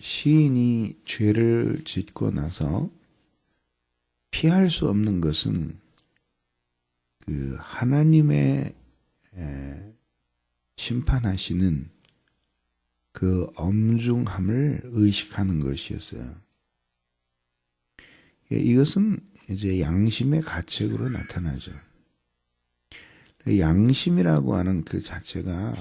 시인이 죄를 짓고 나서 피할 수 없는 것은 그 하나님의 심판하시는 그 엄중함을 의식하는 것이었어요. 이것은 이제 양심의 가책으로 나타나죠. 양심이라고 하는 그 자체가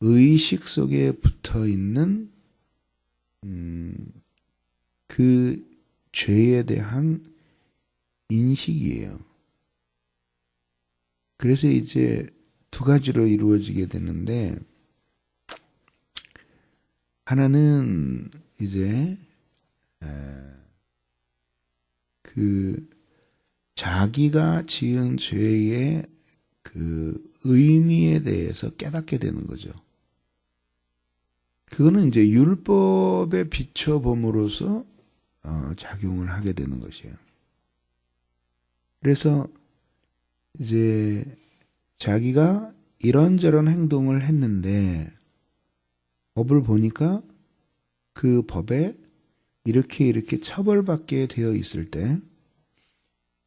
의식 속에 붙어 있는 그 죄에 대한 인식이에요. 그래서 이제 두 가지로 이루어지게 되는데, 하나는 이제 그 자기가 지은 죄의 그 의미에 대해서 깨닫게 되는 거죠. 그거는 이제 율법에 비춰봄으로써 작용을 하게 되는 것이에요. 그래서 이제 자기가 이런저런 행동을 했는데 법을 보니까 그 법에 이렇게 처벌받게 되어 있을 때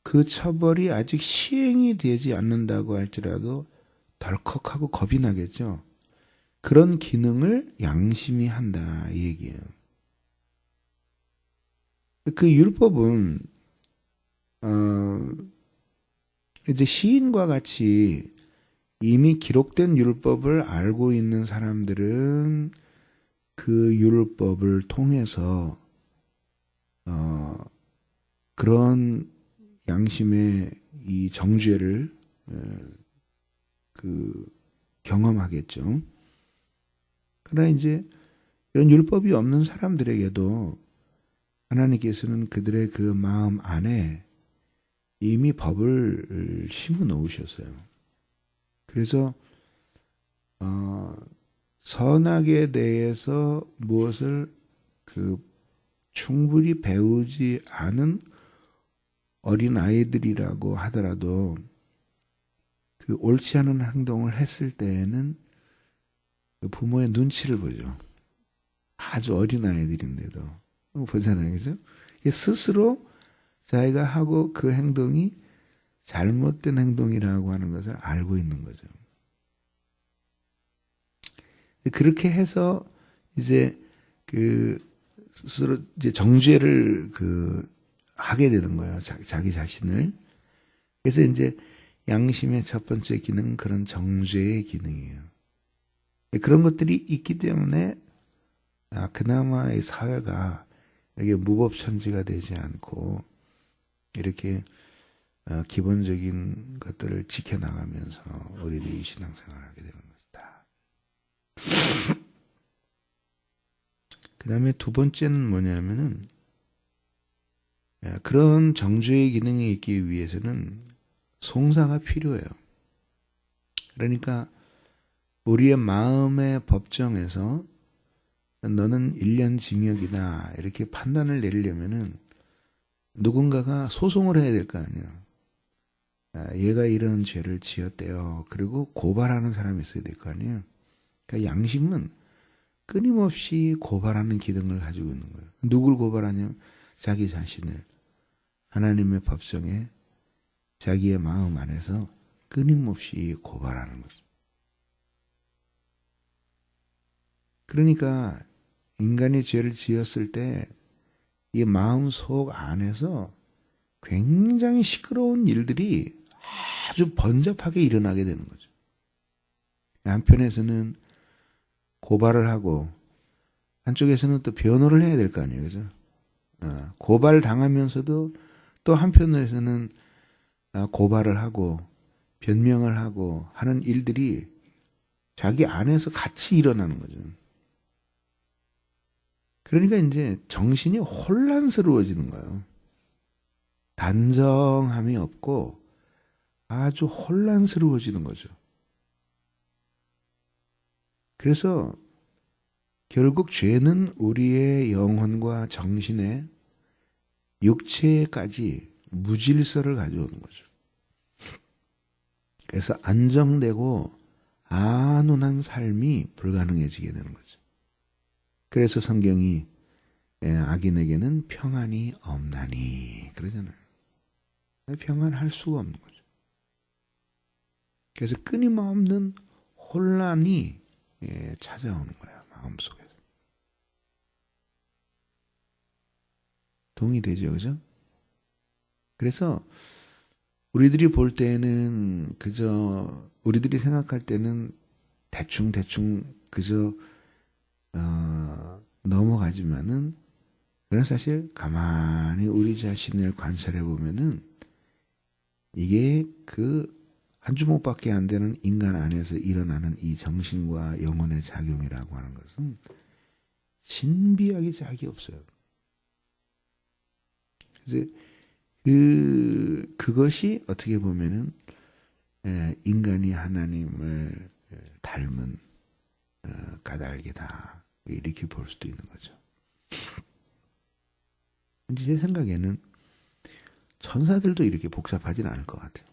그 처벌이 아직 시행이 되지 않는다고 할지라도 덜컥하고 겁이 나겠죠. 그런 기능을 양심이 한다 이 얘기예요. 그 율법은 이제 시인과 같이 이미 기록된 율법을 알고 있는 사람들은 그 율법을 통해서 그런 양심의 이 정죄를 경험하겠죠. 그러나 이제 이런 율법이 없는 사람들에게도 하나님께서는 그들의 그 마음 안에 이미 법을 심어 놓으셨어요. 그래서 선악에 대해서 무엇을 충분히 배우지 않은 어린 아이들이라고 하더라도 그 옳지 않은 행동을 했을 때에는 그 부모의 눈치를 보죠. 아주 어린 아이들인데도 보잖아요, 그죠? 스스로 자기가 하고 그 행동이 잘못된 행동이라고 하는 것을 알고 있는 거죠. 그렇게 해서 이제 스스로 이제 정죄를 하게 되는 거예요. 자기 자신을. 그래서 이제 양심의 첫 번째 기능은 그런 정죄의 기능이에요. 그런 것들이 있기 때문에 그나마 이 사회가 이렇게 무법천지가 되지 않고 이렇게 기본적인 것들을 지켜나가면서 우리들이 신앙생활을 하게 되는 것이다. 그 다음에 두 번째는 뭐냐면은 그런 정죄의 기능이 있기 위해서는 송사가 필요해요. 그러니까 우리의 마음의 법정에서 너는 1년 징역이다 이렇게 판단을 내리려면은 누군가가 소송을 해야 될 거 아니에요. 얘가 이런 죄를 지었대요. 그리고 고발하는 사람이 있어야 될 거 아니에요. 그러니까 양심은 끊임없이 고발하는 기능을 가지고 있는 거예요. 누굴 고발하냐면 자기 자신을 하나님의 법정에 자기의 마음 안에서 끊임없이 고발하는 거죠. 그러니까 인간이 죄를 지었을 때 이 마음 속 안에서 굉장히 시끄러운 일들이 아주 번잡하게 일어나게 되는 거죠. 한편에서는 고발을 하고 한쪽에서는 또 변호를 해야 될 거 아니에요. 그죠? 고발 당하면서도 또 한편에서는 고발을 하고 변명을 하고 하는 일들이 자기 안에서 같이 일어나는 거죠. 그러니까 이제 정신이 혼란스러워지는 거예요. 단정함이 없고 아주 혼란스러워지는 거죠. 그래서 결국 죄는 우리의 영혼과 정신에 육체까지 무질서를 가져오는 거죠. 그래서 안정되고 안온한 삶이 불가능해지게 되는 거죠. 그래서 성경이 악인에게는 평안이 없나니 그러잖아요. 평안할 수가 없는 거죠. 그래서 끊임없는 혼란이 찾아오는 거야, 마음속에서. 동의되죠, 그죠? 그래서 우리들이 볼 때는 그저 우리들이 생각할 때는 대충 그저 넘어가지만은 그런 사실 가만히 우리 자신을 관찰해 보면은 이게 그 한 주먹밖에 안 되는 인간 안에서 일어나는 이 정신과 영혼의 작용이라고 하는 것은 신비하기 짝이 없어요. 그래서 그것이 어떻게 보면은 인간이 하나님을 닮은 까닭이다. 이렇게 볼 수도 있는 거죠. 제 생각에는 천사들도 이렇게 복잡하진 않을 것 같아요.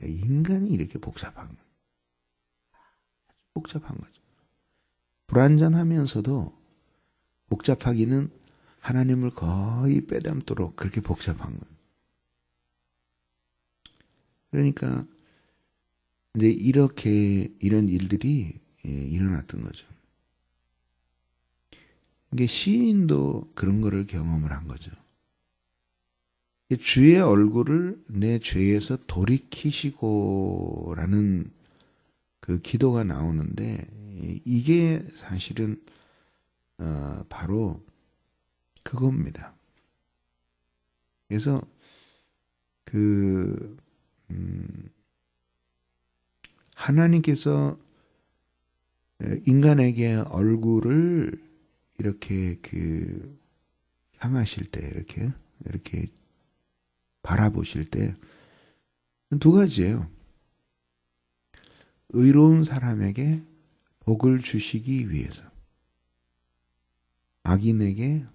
인간이 이렇게 복잡한 거죠. 불완전하면서도 복잡하기는 하나님을 거의 빼닮도록 그렇게 복잡한 거예요. 그러니까 이제 이런 일들이 일어났던 거죠. 이게 시인도 그런 거를 경험을 한 거죠. 주의 얼굴을 내 죄에서 돌이키시고라는 그 기도가 나오는데 이게 사실은 바로 그겁니다. 그래서 하나님께서 인간에게 얼굴을 이렇게 향하실 때 이렇게 바라보실 때 두 가지예요. 의로운 사람에게 복을 주시기 위해서, 악인에게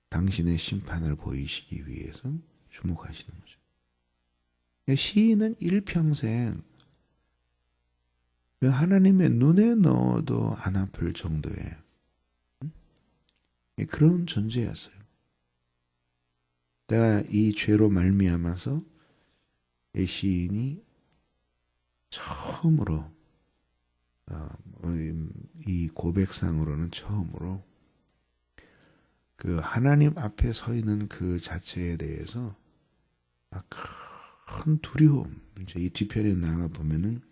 당신의 심판을 보이시기 위해서 주목하시는 거죠. 시인은 일평생 하나님의 눈에 넣어도 안 아플 정도의 그런 존재였어요. 내가 이 죄로 말미암아서 이 시인이 처음으로 이 고백상으로는 처음으로 그 하나님 앞에 서 있는 그 자체에 대해서 큰 두려움. 이제 이 뒤편에 나가 보면은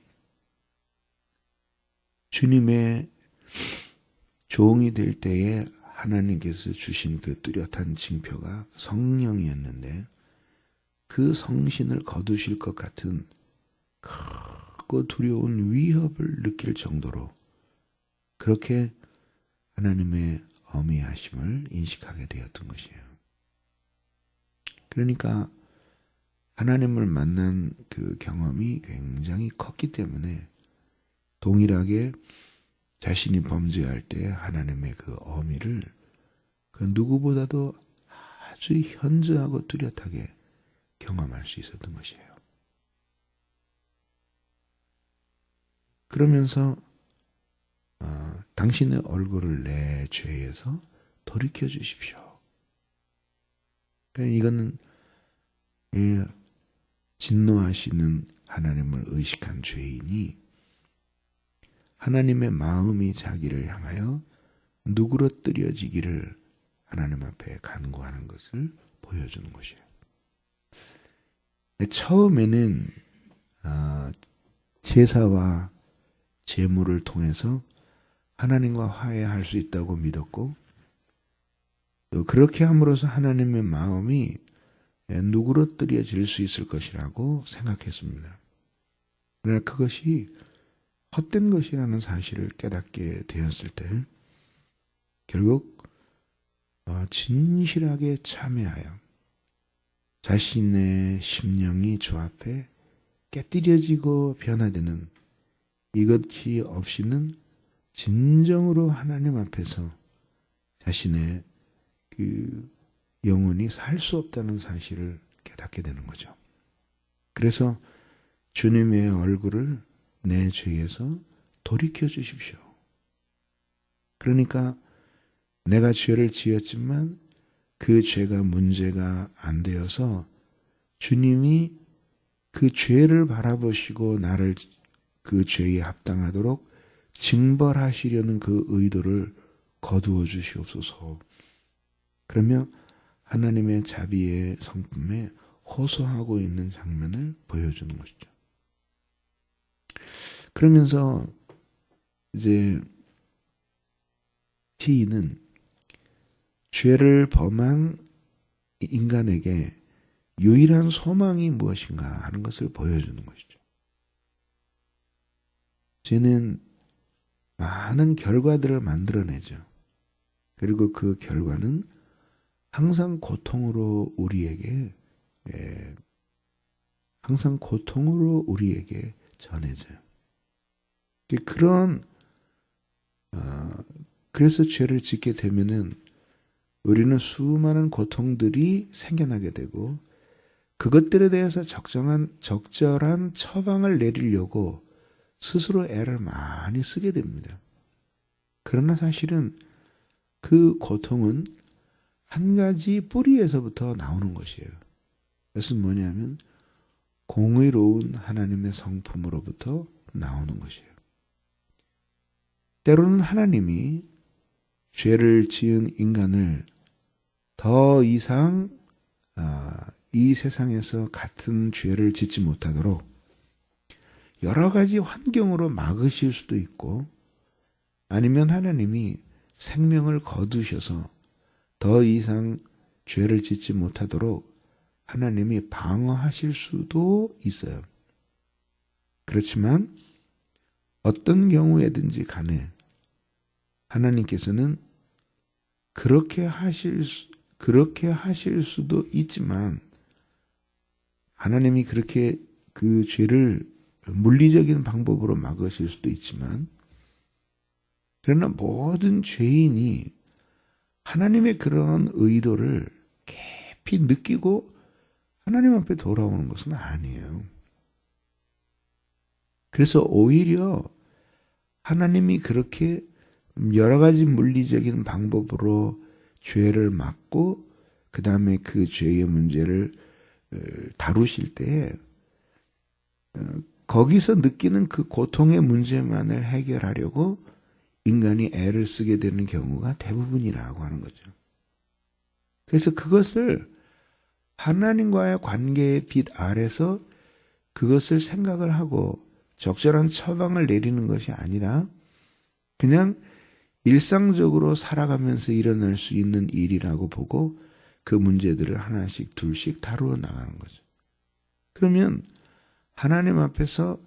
주님의 종이 될 때에 하나님께서 주신 그 뚜렷한 징표가 성령이었는데 그 성신을 거두실 것 같은 크고 두려운 위협을 느낄 정도로 그렇게 하나님의 어미하심을 인식하게 되었던 것이에요. 그러니까 하나님을 만난 그 경험이 굉장히 컸기 때문에 동일하게 자신이 범죄할 때 하나님의 그 어미를 그 누구보다도 아주 현저하고 뚜렷하게 경험할 수 있었던 것이에요. 그러면서 당신의 얼굴을 내 죄에서 돌이켜 주십시오. 그러니까 이거는 진노하시는 하나님을 의식한 죄인이 하나님의 마음이 자기를 향하여 누그러뜨려지기를 하나님 앞에 간구하는 것을 보여주는 것이에요. 처음에는 제사와 제물을 통해서 하나님과 화해할 수 있다고 믿었고 또 그렇게 함으로써 하나님의 마음이 누그러뜨려질 수 있을 것이라고 생각했습니다. 그러나 그것이 헛된 것이라는 사실을 깨닫게 되었을 때 결국 진실하게 참회하여 자신의 심령이 주 앞에 깨뜨려지고 변화되는 이것이 없이는 진정으로 하나님 앞에서 자신의 그 영혼이 살 수 없다는 사실을 깨닫게 되는 거죠. 그래서 주님의 얼굴을 내 죄에서 돌이켜 주십시오. 그러니까 내가 죄를 지었지만 그 죄가 문제가 안 되어서 주님이 그 죄를 바라보시고 나를 그 죄에 합당하도록 징벌하시려는 그 의도를 거두어 주시옵소서. 그러며 하나님의 자비의 성품에 호소하고 있는 장면을 보여주는 것이죠. 그러면서 이제 시인은 죄를 범한 인간에게 유일한 소망이 무엇인가 하는 것을 보여주는 것이죠. 죄는 많은 결과들을 만들어내죠. 그리고 그 결과는 항상 고통으로 우리에게 전해져요. 그런 그래서 죄를 짓게 되면은 우리는 수많은 고통들이 생겨나게 되고 그것들에 대해서 적절한 처방을 내리려고 스스로 애를 많이 쓰게 됩니다. 그러나 사실은 그 고통은 한 가지 뿌리에서부터 나오는 것이에요. 그것은 뭐냐면 공의로운 하나님의 성품으로부터 나오는 것이에요. 때로는 하나님이 죄를 지은 인간을 더 이상 이 세상에서 같은 죄를 짓지 못하도록 여러 가지 환경으로 막으실 수도 있고 아니면 하나님이 생명을 거두셔서 더 이상 죄를 짓지 못하도록 하나님이 방어하실 수도 있어요. 그렇지만 어떤 경우에든지 간에 하나님께서는 그렇게 하실 수도 있지만 하나님이 그렇게 그 죄를 물리적인 방법으로 막으실 수도 있지만 그러나 모든 죄인이 하나님의 그런 의도를 깊이 느끼고 하나님 앞에 돌아오는 것은 아니에요. 그래서 오히려 하나님이 그렇게 여러 가지 물리적인 방법으로 죄를 막고 그 다음에 그 죄의 문제를 다루실 때 거기서 느끼는 그 고통의 문제만을 해결하려고 인간이 애를 쓰게 되는 경우가 대부분이라고 하는 거죠. 그래서 그것을 하나님과의 관계의 빛 아래서 그것을 생각을 하고 적절한 처방을 내리는 것이 아니라 그냥 일상적으로 살아가면서 일어날 수 있는 일이라고 보고 그 문제들을 하나씩 둘씩 다루어 나가는 거죠. 그러면 하나님 앞에서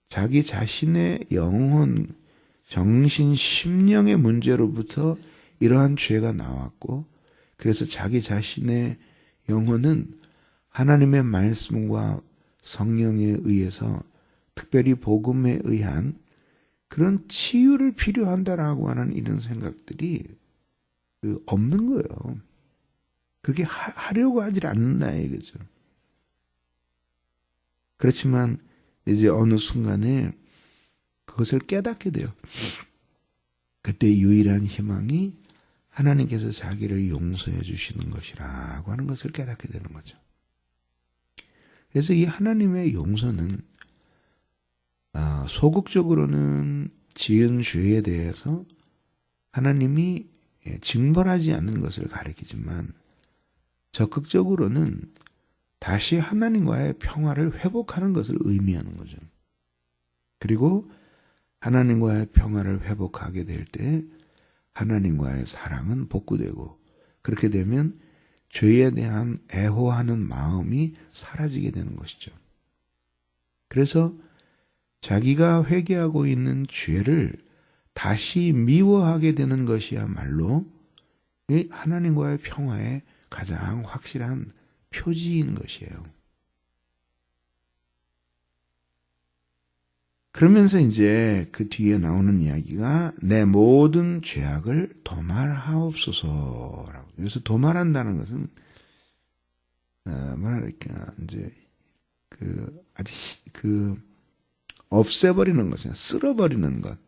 자기 자신의 영혼, 정신, 심령의 문제로부터 이러한 죄가 나왔고 그래서 자기 자신의 영혼은 하나님의 말씀과 성령에 의해서 특별히 복음에 의한 그런 치유를 필요한다라고 하는 이런 생각들이 없는 거예요. 그렇게 하려고 하질 않는다 이거죠. 그렇지만 이제 어느 순간에 그것을 깨닫게 돼요. 그때 유일한 희망이 하나님께서 자기를 용서해 주시는 것이라고 하는 것을 깨닫게 되는 거죠. 그래서 이 하나님의 용서는 소극적으로는 지은 죄에 대해서 하나님이 징벌하지 않는 것을 가리키지만 적극적으로는 다시 하나님과의 평화를 회복하는 것을 의미하는 거죠. 그리고 하나님과의 평화를 회복하게 될 때 하나님과의 사랑은 복구되고 그렇게 되면 죄에 대한 애호하는 마음이 사라지게 되는 것이죠. 그래서 자기가 회개하고 있는 죄를 다시 미워하게 되는 것이야말로 하나님과의 평화의 가장 확실한 표지인 것이에요. 그러면서 이제 그 뒤에 나오는 이야기가 내 모든 죄악을 도말하옵소서라고. 그래서 도말한다는 것은 뭐랄까 이제 없애버리는 것이야. 쓸어버리는 것,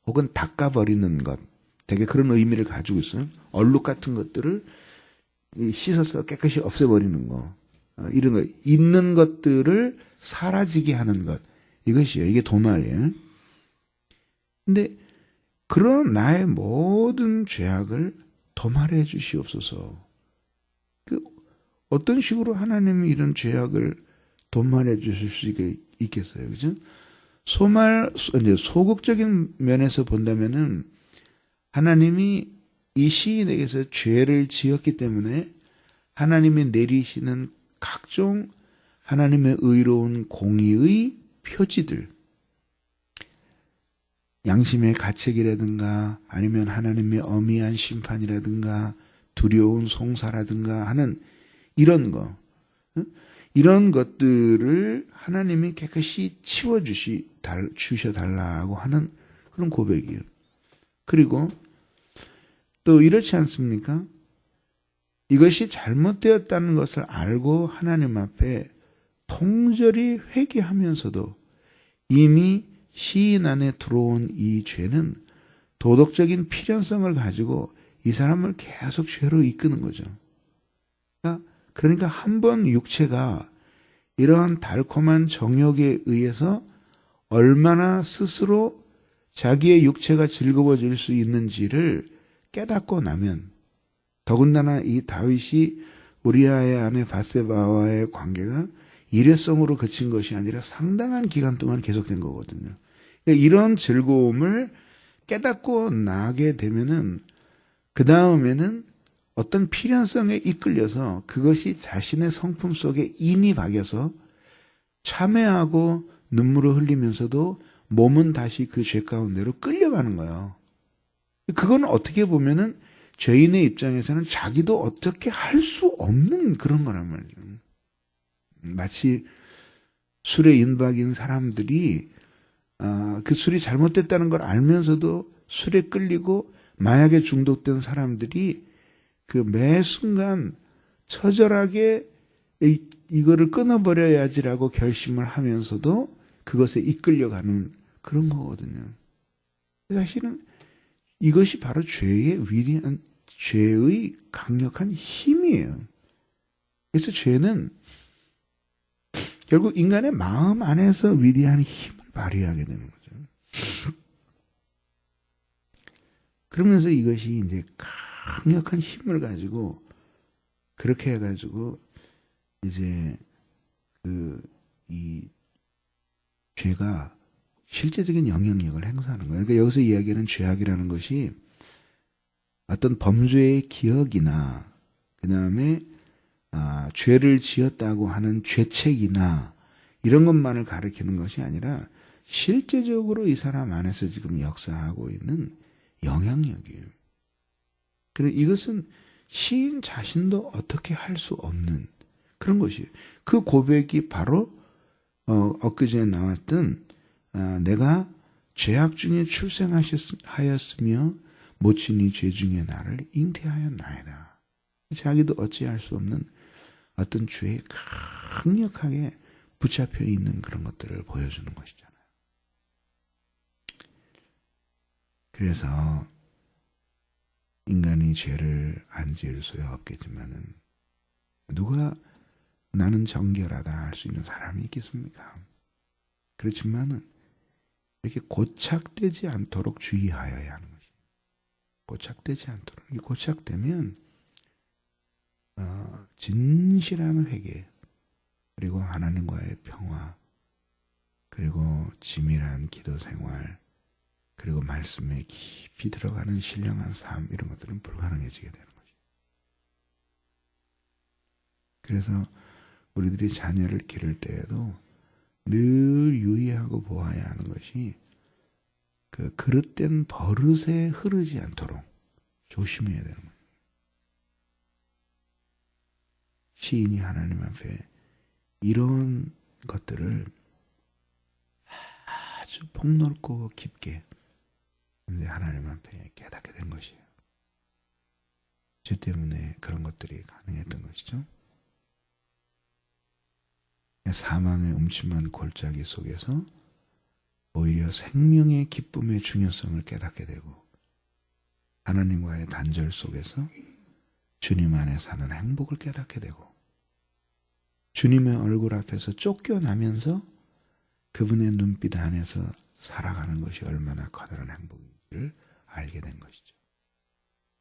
혹은 닦아버리는 것, 되게 그런 의미를 가지고 있어요. 얼룩 같은 것들을 씻어서 깨끗이 없애버리는 거. 이런 거. 있는 것들을 사라지게 하는 것. 이것이에요. 이게 도말이에요. 근데 그런 나의 모든 죄악을 도말해 주시옵소서. 어떤 식으로 하나님이 이런 죄악을 도말해 주실 수 있겠어요? 그죠? 소극적인 면에서 본다면은 하나님이 이 시인에게서 죄를 지었기 때문에 하나님이 내리시는 각종 하나님의 의로운 공의의 표지들, 양심의 가책이라든가 아니면 하나님의 엄미한 심판이라든가 두려운 송사라든가 하는 이런 거, 이런 것들을 하나님이 깨끗이 주셔달라고 하는 그런 고백이에요. 그리고 또 이렇지 않습니까? 이것이 잘못되었다는 것을 알고 하나님 앞에 통절히 회개하면서도 이미 시인 안에 들어온 이 죄는 도덕적인 필연성을 가지고 이 사람을 계속 죄로 이끄는 거죠. 그러니까 한 번 육체가 이러한 달콤한 정욕에 의해서 얼마나 스스로 자기의 육체가 즐거워질 수 있는지를 깨닫고 나면, 더군다나 이 다윗이 우리아의 아내 밧세바와의 관계가 일회성으로 그친 것이 아니라 상당한 기간 동안 계속된 거거든요. 이런 즐거움을 깨닫고 나게 되면은 그 다음에는 어떤 필연성에 이끌려서 그것이 자신의 성품 속에 인이 박여서 참회하고 눈물을 흘리면서도 몸은 다시 그 죄 가운데로 끌려가는 거예요. 그건 어떻게 보면은 죄인의 입장에서는 자기도 어떻게 할 수 없는 그런 거란 말이죠. 마치 술에 인박인 사람들이 그 술이 잘못됐다는 걸 알면서도 술에 끌리고 마약에 중독된 사람들이 그 매 순간 처절하게 이거를 끊어버려야지라고 결심을 하면서도 그것에 이끌려가는 그런 거거든요. 사실은 이것이 바로 죄의 강력한 힘이에요. 그래서 죄는 결국 인간의 마음 안에서 위대한 힘을 발휘하게 되는 거죠. 그러면서 이것이 이제 강력한 힘을 가지고 그렇게 해가지고 이제 이 죄가 실제적인 영향력을 행사하는 거예요. 그러니까 여기서 이야기하는 죄악이라는 것이 어떤 범죄의 기억이나 그 다음에 죄를 지었다고 하는 죄책이나 이런 것만을 가리키는 것이 아니라 실제적으로 이 사람 안에서 지금 역사하고 있는 영향력이에요. 그리고 이것은 시인 자신도 어떻게 할 수 없는 그런 것이에요. 그 고백이 바로 엊그제 나왔던 내가 죄악 중에 출생하였으며 모친이 죄 중에 나를 잉태하였나이다. 자기도 어찌할 수 없는 어떤 죄에 강력하게 붙잡혀 있는 그런 것들을 보여주는 것이잖아요. 그래서 인간이 죄를 안 지을 수야 없겠지만은 누가 나는 정결하다 할 수 있는 사람이 있겠습니까? 그렇지만은 이렇게 고착되지 않도록 주의하여야 하는 것이. 고착되지 않도록. 이 고착되면 진실한 회개, 그리고 하나님과의 평화, 그리고 지밀한 기도 생활, 그리고 말씀에 깊이 들어가는 신령한 삶, 이런 것들은 불가능해지게 되는 거죠. 그래서 우리들이 자녀를 기를 때에도 늘 유의하고 보아야 하는 것이 그 그릇된 버릇에 흐르지 않도록 조심해야 되는 거예요. 시인이 하나님 앞에 이런 것들을 아주 폭넓고 깊게 이제 하나님 앞에 깨닫게 된 것이에요. 죄 때문에 그런 것들이 가능했던 것이죠. 사망의 음침한 골짜기 속에서 오히려 생명의 기쁨의 중요성을 깨닫게 되고 하나님과의 단절 속에서 주님 안에 사는 행복을 깨닫게 되고 주님의 얼굴 앞에서 쫓겨나면서 그분의 눈빛 안에서 살아가는 것이 얼마나 커다란 행복인지를 알게 된 것이죠.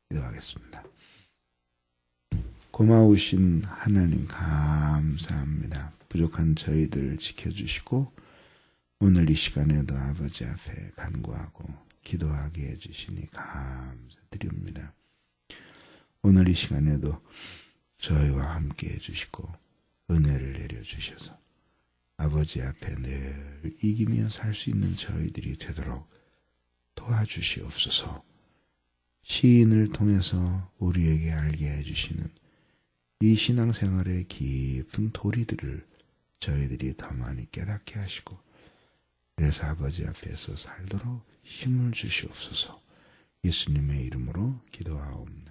기도하겠습니다. 고마우신 하나님 감사합니다. 부족한 저희들을 지켜주시고 오늘 이 시간에도 아버지 앞에 간구하고 기도하게 해주시니 감사드립니다. 오늘 이 시간에도 저희와 함께 해주시고 은혜를 내려주셔서 아버지 앞에 늘 이기며 살 수 있는 저희들이 되도록 도와주시옵소서. 시인을 통해서 우리에게 알게 해주시는 이 신앙생활의 깊은 도리들을 저희들이 더 많이 깨닫게 하시고 그래서 아버지 앞에서 살도록 힘을 주시옵소서. 예수님의 이름으로 기도하옵나이다.